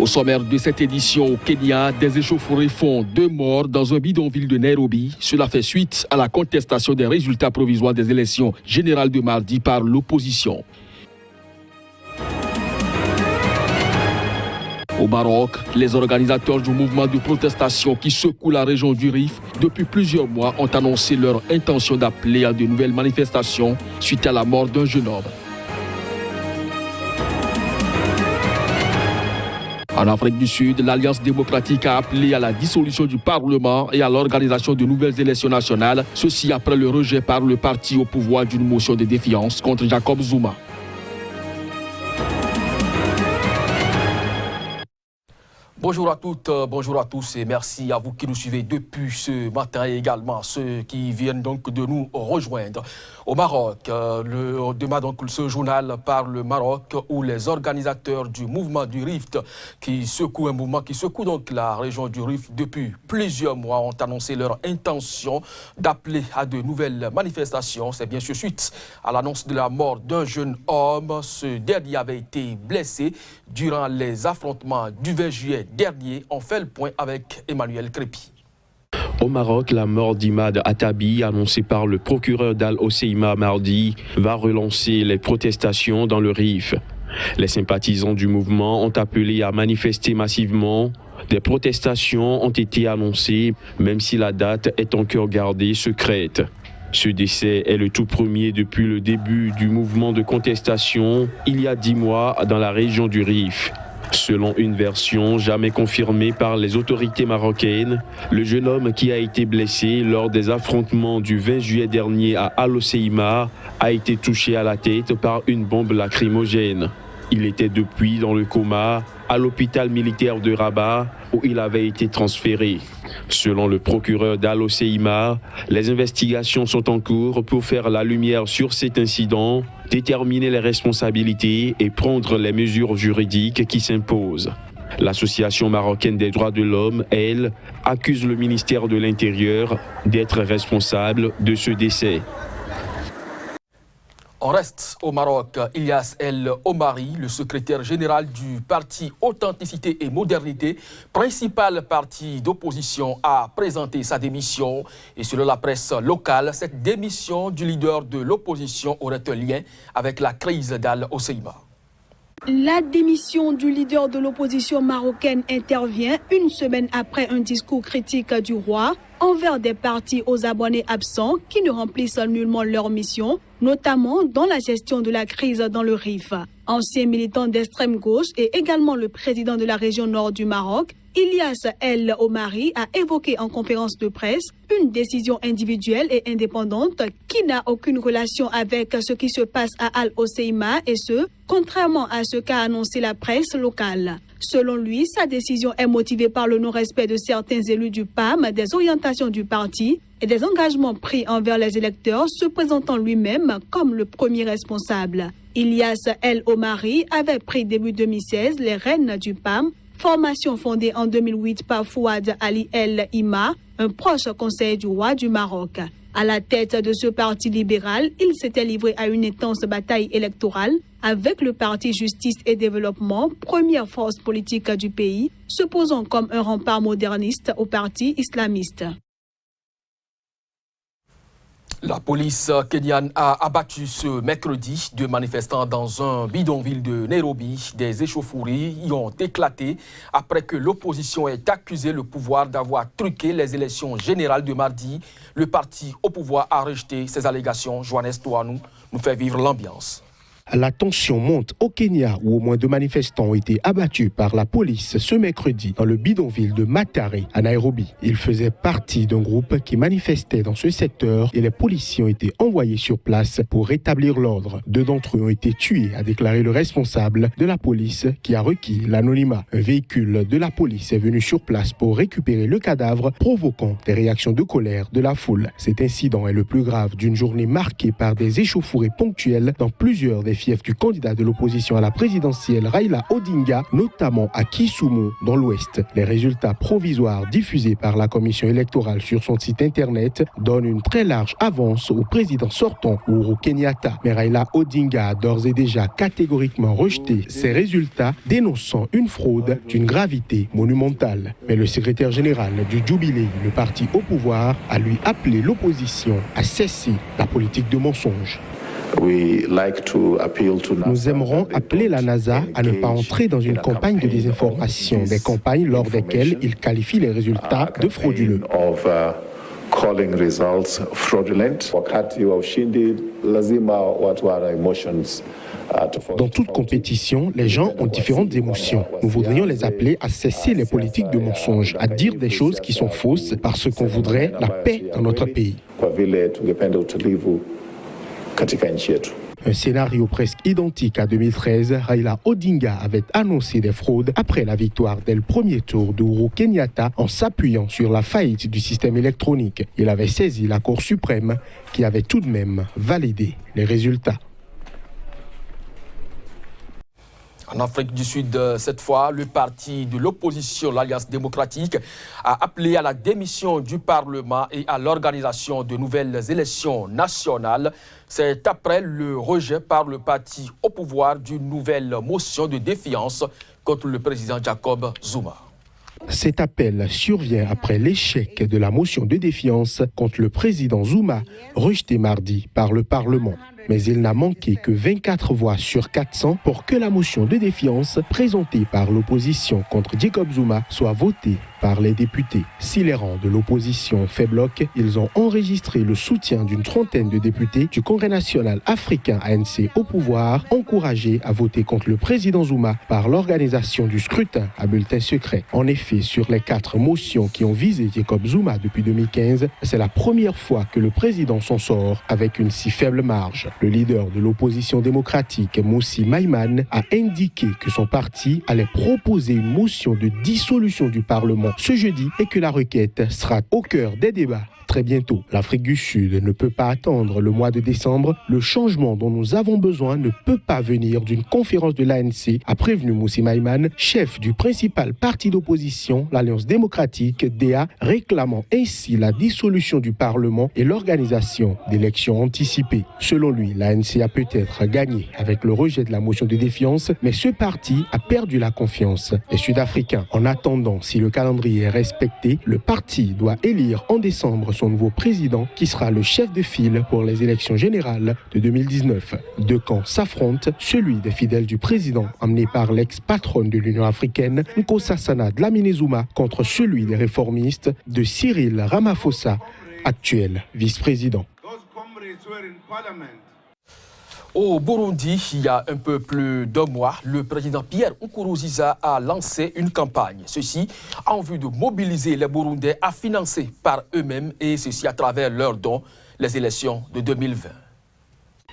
Au sommaire de cette édition au Kenya, des échauffourées font 2 morts dans un bidonville de Nairobi. Cela fait suite à la contestation des résultats provisoires des élections générales de mardi par l'opposition. Au Maroc, les organisateurs du mouvement de protestation qui secoue la région du Rif depuis plusieurs mois ont annoncé leur intention d'appeler à de nouvelles manifestations suite à la mort d'un jeune homme. En Afrique du Sud, l'Alliance démocratique a appelé à la dissolution du Parlement et à l'organisation de nouvelles élections nationales, ceci après le rejet par le parti au pouvoir d'une motion de défiance contre Jacob Zuma. Bonjour à toutes, bonjour à tous et merci à vous qui nous suivez depuis ce matin et également ceux qui viennent donc de nous rejoindre. Au Maroc, demain donc ce journal parle le Maroc où les organisateurs du mouvement du Rift qui secoue donc la région du Rift depuis plusieurs mois ont annoncé leur intention d'appeler à de nouvelles manifestations. C'est bien sûr suite à l'annonce de la mort d'un jeune homme. Ce dernier avait été blessé durant les affrontements du 20 juillet dernier. On fait le point avec Emmanuel Crépi. Au Maroc, la mort d'Imad Attabi, annoncée par le procureur d'Al-Hoceima mardi, va relancer les protestations dans le Rif. Les sympathisants du mouvement ont appelé à manifester massivement. Des protestations ont été annoncées, même si la date est encore gardée secrète. Ce décès est le tout premier depuis le début du mouvement de contestation, il y a 10 mois, dans la région du Rif. Selon une version jamais confirmée par les autorités marocaines, le jeune homme qui a été blessé lors des affrontements du 20 juillet dernier à Al-Hoceima a été touché à la tête par une bombe lacrymogène. Il était depuis dans le coma à l'hôpital militaire de Rabat où il avait été transféré. Selon le procureur d'Al-Hoceima, les investigations sont en cours pour faire la lumière sur cet incident, déterminer les responsabilités et prendre les mesures juridiques qui s'imposent. L'Association marocaine des droits de l'homme, elle, accuse le ministère de l'Intérieur d'être responsable de ce décès. On reste au Maroc. Ilyas El Omari, le secrétaire général du parti Authenticité et Modernité, principal parti d'opposition, a présenté sa démission. Et selon la presse locale, cette démission du leader de l'opposition aurait un lien avec la crise d'Al-Hoceima. La démission du leader de l'opposition marocaine intervient une semaine après un discours critique du roi envers des partis aux abonnés absents qui ne remplissent nullement leur mission, notamment dans la gestion de la crise dans le Rif. Ancien militant d'extrême gauche et également le président de la région nord du Maroc, Ilyas El Omari a évoqué en conférence de presse une décision individuelle et indépendante qui n'a aucune relation avec ce qui se passe à Al-Hoceima et ce, contrairement à ce qu'a annoncé la presse locale. Selon lui, sa décision est motivée par le non-respect de certains élus du PAM, des orientations du parti et des engagements pris envers les électeurs, se présentant lui-même comme le premier responsable. Ilyas El Omari avait pris début 2016 les rênes du PAM, formation fondée en 2008 par Fouad Ali El Ima, un proche conseiller du roi du Maroc. À la tête de ce parti libéral, il s'était livré à une intense bataille électorale avec le parti Justice et Développement, première force politique du pays, se posant comme un rempart moderniste au parti islamiste. La police kenyane a abattu ce mercredi 2 manifestants dans un bidonville de Nairobi. Des échauffourées y ont éclaté après que l'opposition ait accusé le pouvoir d'avoir truqué les élections générales de mardi. Le parti au pouvoir a rejeté ces allégations. Johannes Touanou nous fait vivre l'ambiance. La tension monte au Kenya où au moins 2 manifestants ont été abattus par la police ce mercredi dans le bidonville de Mathare à Nairobi. Ils faisaient partie d'un groupe qui manifestait dans ce secteur et les policiers ont été envoyés sur place pour rétablir l'ordre. 2 d'entre eux ont été tués, a déclaré le responsable de la police qui a requis l'anonymat. Un véhicule de la police est venu sur place pour récupérer le cadavre, provoquant des réactions de colère de la foule. Cet incident est le plus grave d'une journée marquée par des échauffourées ponctuelles dans plusieurs des fief du candidat de l'opposition à la présidentielle Raila Odinga, notamment à Kisumu, dans l'ouest. Les résultats provisoires diffusés par la commission électorale sur son site internet donnent une très large avance au président sortant, Uhuru Kenyatta. Mais Raila Odinga a d'ores et déjà catégoriquement rejeté ces résultats, dénonçant une fraude d'une gravité monumentale. Mais le secrétaire général du Jubilee, le parti au pouvoir, a lui appelé l'opposition à cesser la politique de mensonge. Nous aimerons appeler la NASA à ne pas entrer dans une campagne de désinformation, des campagnes lors desquelles il qualifie les résultats de frauduleux. Dans toute compétition, les gens ont différentes émotions. Nous voudrions les appeler à cesser les politiques de mensonge, à dire des choses qui sont fausses parce qu'on voudrait la paix dans notre pays. Un scénario presque identique à 2013, Raila Odinga avait annoncé des fraudes après la victoire dès le premier tour d'Uhuru Kenyatta en s'appuyant sur la faillite du système électronique. Il avait saisi la Cour suprême qui avait tout de même validé les résultats. En Afrique du Sud, cette fois, le parti de l'opposition, l'Alliance démocratique, a appelé à la démission du Parlement et à l'organisation de nouvelles élections nationales. C'est après le rejet par le parti au pouvoir d'une nouvelle motion de défiance contre le président Jacob Zuma. Cet appel survient après l'échec de la motion de défiance contre le président Zuma, rejetée mardi par le Parlement. Mais il n'a manqué que 24 voix sur 400 pour que la motion de défiance présentée par l'opposition contre Jacob Zuma soit votée par les députés. Si les rangs de l'opposition fait bloc, ils ont enregistré le soutien d'une trentaine de députés du Congrès national africain ANC au pouvoir, encouragés à voter contre le président Zuma par l'organisation du scrutin à bulletin secret. En effet, sur les 4 motions qui ont visé Jacob Zuma depuis 2015, c'est la première fois que le président s'en sort avec une si faible marge. Le leader de l'opposition démocratique, Mossi Maïman, a indiqué que son parti allait proposer une motion de dissolution du Parlement ce jeudi et que la requête sera au cœur des débats très bientôt. L'Afrique du Sud ne peut pas attendre le mois de décembre. Le changement dont nous avons besoin ne peut pas venir d'une conférence de l'ANC, a prévenu Mossi Maïman, chef du principal parti d'opposition, l'Alliance démocratique, DA, réclamant ainsi la dissolution du Parlement et l'organisation d'élections anticipées. Selon lui, l'ANC a peut-être gagné avec le rejet de la motion de défiance, mais ce parti a perdu la confiance des Sud-Africains. En attendant, si le calendrier est respecté, le parti doit élire en décembre son nouveau président qui sera le chef de file pour les élections générales de 2019. Deux camps s'affrontent, celui des fidèles du président emmené par l'ex-patronne de l'Union africaine, Nkosazana Dlamini Zuma, contre celui des réformistes de Cyril Ramaphosa, actuel vice-président. Au Burundi, il y a un peu plus d'un mois, le président Pierre Nkurunziza a lancé une campagne. Ceci en vue de mobiliser les Burundais à financer par eux-mêmes et ceci à travers leurs dons les élections de 2020.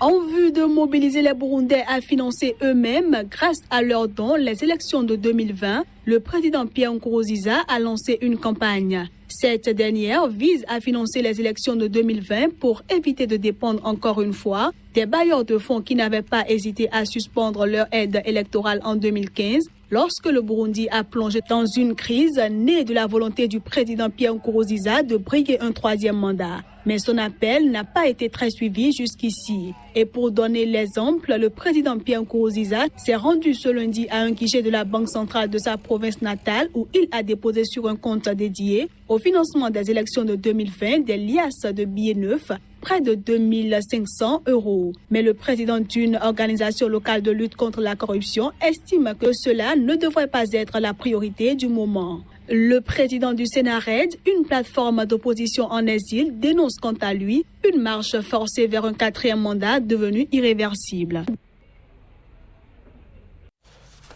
En vue de mobiliser les Burundais à financer eux-mêmes grâce à leurs dons les élections de 2020, le président Pierre Nkurunziza a lancé une campagne. Cette dernière vise à financer les élections de 2020 pour éviter de dépendre encore une fois des bailleurs de fonds qui n'avaient pas hésité à suspendre leur aide électorale en 2015 lorsque le Burundi a plongé dans une crise née de la volonté du président Pierre Nkurunziza de briguer un 3e mandat. Mais son appel n'a pas été très suivi jusqu'ici. Et pour donner l'exemple, le président Pierre Nkurunziza s'est rendu ce lundi à un guichet de la Banque centrale de sa province natale où il a déposé sur un compte dédié au financement des élections de 2020 des liasses de billets neufs, près de 2500 €. Mais le président d'une organisation locale de lutte contre la corruption estime que cela ne devrait pas être la priorité du moment. Le président du Sénarède, une plateforme d'opposition en exil, dénonce quant à lui une marche forcée vers un 4e mandat devenu irréversible.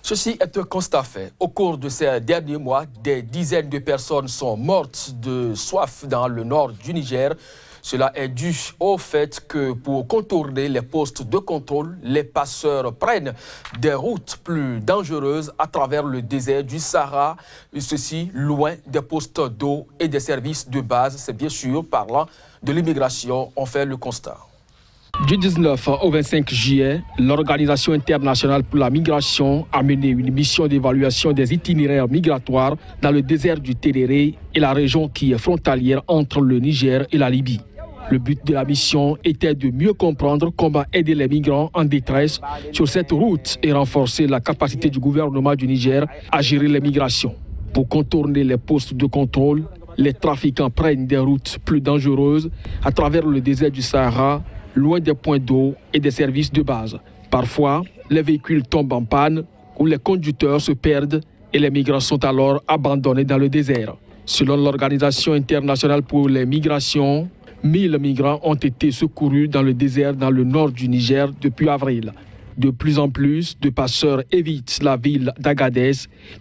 Ceci est un constat fait. Au cours de ces derniers mois, des dizaines de personnes sont mortes de soif dans le nord du Niger. Cela est dû au fait que pour contourner les postes de contrôle, les passeurs prennent des routes plus dangereuses à travers le désert du Sahara, et ceci loin des postes d'eau et des services de base. C'est bien sûr parlant de l'immigration, on fait le constat. Du 19 au 25 juillet, l'Organisation internationale pour la migration a mené une mission d'évaluation des itinéraires migratoires dans le désert du Téréré et la région qui est frontalière entre le Niger et la Libye. Le but de la mission était de mieux comprendre comment aider les migrants en détresse sur cette route et renforcer la capacité du gouvernement du Niger à gérer les migrations. Pour contourner les postes de contrôle, les trafiquants prennent des routes plus dangereuses à travers le désert du Sahara, loin des points d'eau et des services de base. Parfois, les véhicules tombent en panne ou les conducteurs se perdent et les migrants sont alors abandonnés dans le désert. Selon l'Organisation internationale pour les migrations, 1000 migrants ont été secourus dans le désert dans le nord du Niger depuis avril. De plus en plus de passeurs évitent la ville d'Agadez,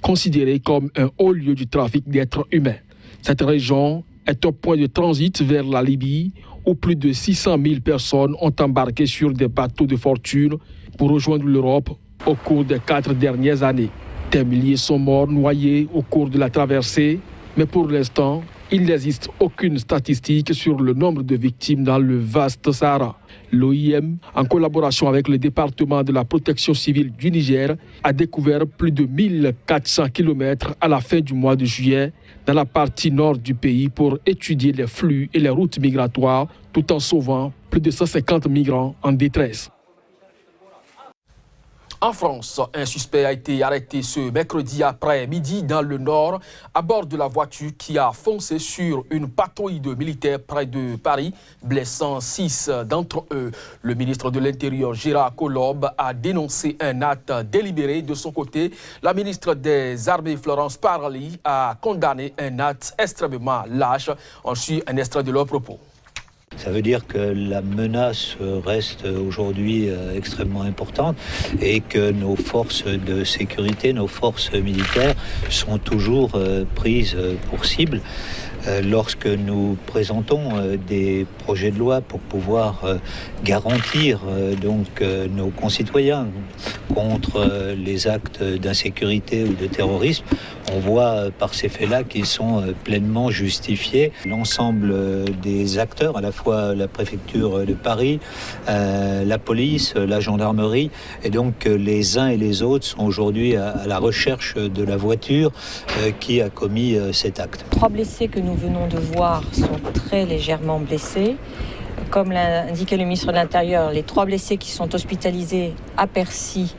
considérée comme un haut lieu du trafic d'êtres humains. Cette région est un point de transit vers la Libye, où plus de 600 000 personnes ont embarqué sur des bateaux de fortune pour rejoindre l'Europe au cours des 4 dernières années. Des milliers sont morts noyés au cours de la traversée, mais pour l'instant, il n'existe aucune statistique sur le nombre de victimes dans le vaste Sahara. L'OIM, en collaboration avec le département de la protection civile du Niger, a découvert plus de 1400 km à la fin du mois de juillet dans la partie nord du pays pour étudier les flux et les routes migratoires tout en sauvant plus de 150 migrants en détresse. En France, un suspect a été arrêté ce mercredi après-midi dans le nord à bord de la voiture qui a foncé sur une patrouille de militaires près de Paris, blessant 6 d'entre eux. Le ministre de l'Intérieur, Gérard Collomb, a dénoncé un acte délibéré. De son côté, la ministre des Armées, Florence Parly, a condamné un acte extrêmement lâche. On suit un extrait de leurs propos. Ça veut dire que la menace reste aujourd'hui extrêmement importante et que nos forces de sécurité, nos forces militaires sont toujours prises pour cible. Lorsque nous présentons des projets de loi pour pouvoir garantir nos concitoyens contre les actes d'insécurité ou de terrorisme, on voit par ces faits-là qu'ils sont pleinement justifiés. L'ensemble des acteurs, à la fois la préfecture de Paris, la police, la gendarmerie, et donc les uns et les autres sont aujourd'hui à la recherche de la voiture qui a commis cet acte. 3 blessés que nous venons de voir sont très légèrement blessés. Comme l'a indiqué le ministre de l'Intérieur, les 3 blessés qui sont hospitalisés à Percy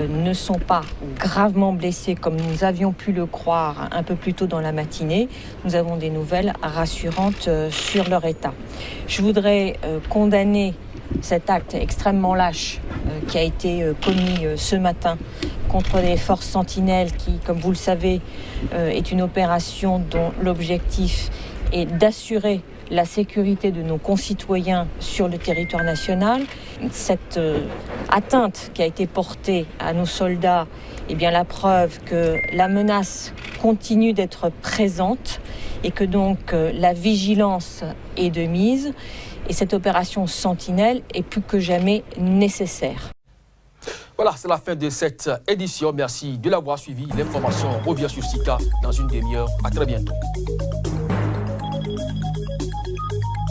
ne sont pas gravement blessés comme nous avions pu le croire un peu plus tôt dans la matinée. Nous avons des nouvelles rassurantes sur leur état. Je voudrais condamner cet acte extrêmement lâche qui a été commis ce matin contre les forces sentinelles qui, comme vous le savez, est une opération dont l'objectif est d'assurer la sécurité de nos concitoyens sur le territoire national. Cette atteinte qui a été portée à nos soldats est bien la preuve que la menace continue d'être présente et que donc la vigilance est de mise. Et cette opération Sentinelle est plus que jamais nécessaire. Voilà, c'est la fin de cette édition. Merci de l'avoir suivi. L'information revient sur Sika dans une demi-heure. À très bientôt.